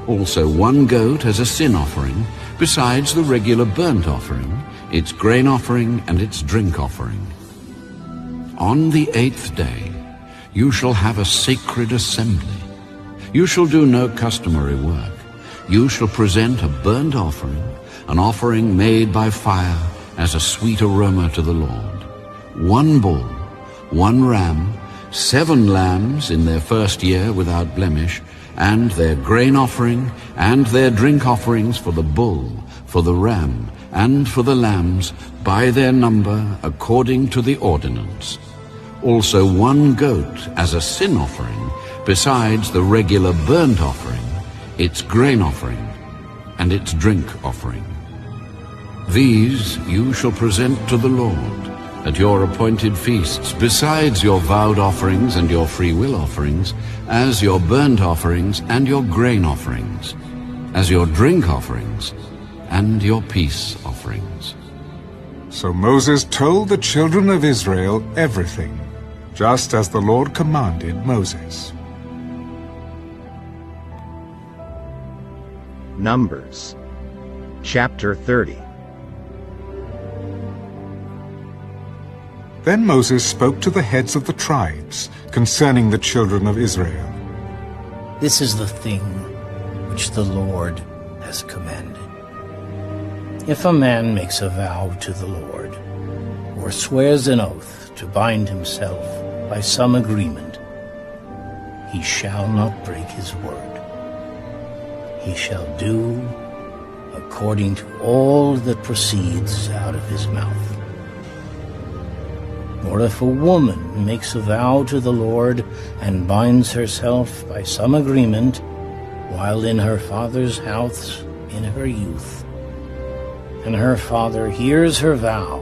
Also 1 goat as a sin offering, besides the regular burnt offering, its grain offering and its drink offering. On the 8th day you shall have a sacred assembly. You shall do no customary work. You shall present a burnt offering, an offering made by fire as a sweet aroma to the Lord. 1 bull, 1 ram, 7 lambs in their first year without blemish, and their grain offering and their drink offerings for the bull, for the ram, and for the lambs by their number according to the ordinance. Also 1 goat as a sin offering, besides the regular burnt offering, its grain offering, and its drink offering. These you shall present to the Lord at your appointed feasts, besides your vowed offerings and your freewill offerings, as your burnt offerings and your grain offerings, as your drink offerings and your peace offerings. So Moses told the children of Israel everything, just as the Lord commanded Moses. Numbers, chapter 30. Then Moses spoke to the heads of the tribes concerning the children of Israel. This is the thing which the Lord has commanded. If a man makes a vow to the Lord, or swears an oath to bind himself by some agreement, he shall not break his word. He shall do according to all that proceeds out of his mouth. Or if a woman makes a vow to the Lord and binds herself by some agreement while in her father's house in her youth, and her father hears her vow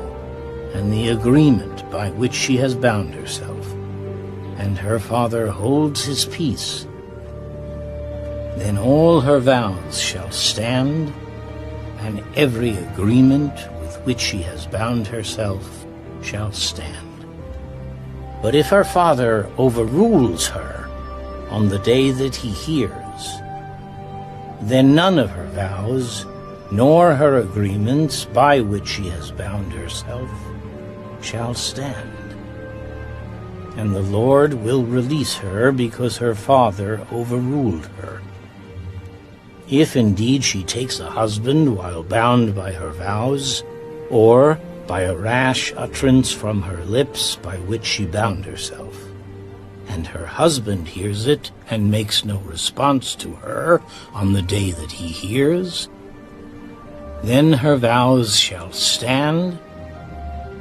and the agreement by which she has bound herself, and her father holds his peace, then all her vows shall stand, and every agreement with which she has bound herself shall stand. But if her father overrules her on the day that he hears, then none of her vows, nor her agreements by which she has bound herself, shall stand. And the Lord will release her because her father overruled her. If indeed she takes a husband while bound by her vows, or by a rash utterance from her lips by which she bound herself, and her husband hears it and makes no response to her on the day that he hears, then her vows shall stand,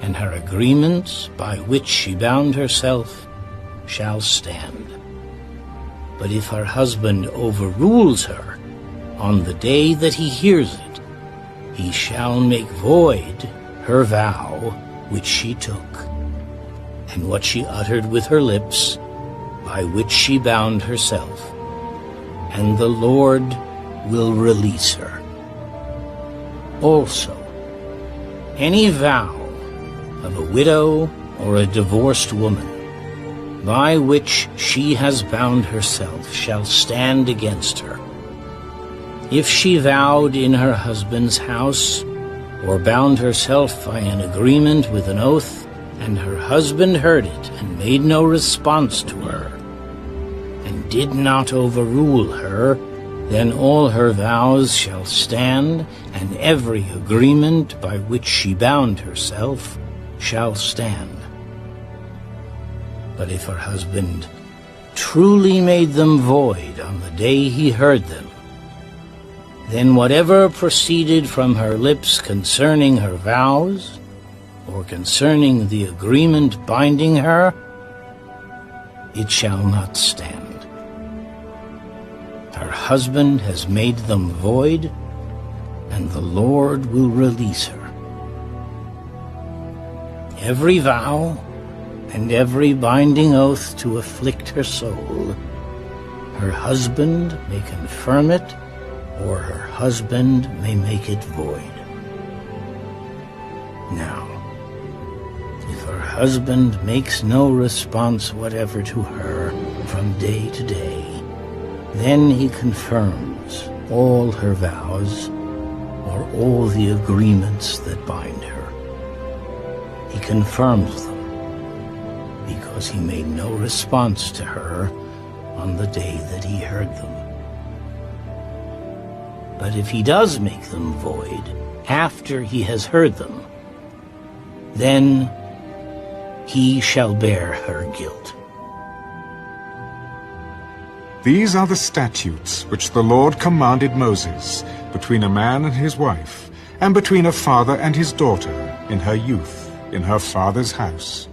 and her agreements by which she bound herself shall stand. But if her husband overrules her on the day that he hears it, he shall make void her vow which she took, and what she uttered with her lips, by which she bound herself, and the Lord will release her. Also, any vow of a widow or a divorced woman, by which she has bound herself, shall stand against her. If she vowed in her husband's house, or bound herself by an agreement with an oath, and her husband heard it and made no response to her, and did not overrule her, then all her vows shall stand, and every agreement by which she bound herself shall stand. But if her husband truly made them void on the day he heard them, then whatever proceeded from her lips concerning her vows, or concerning the agreement binding her, it shall not stand. Her husband has made them void, and the Lord will release her. Every vow and every binding oath to afflict her soul, her husband may confirm it, or her husband may make it void. Now, if her husband makes no response whatever to her from day to day, then he confirms all her vows or all the agreements that bind her. He confirms them because he made no response to her on the day that he heard them. But if he does make them void after he has heard them, then he shall bear her guilt. These are the statutes which the Lord commanded Moses, between a man and his wife, and between a father and his daughter, in her youth, in her father's house,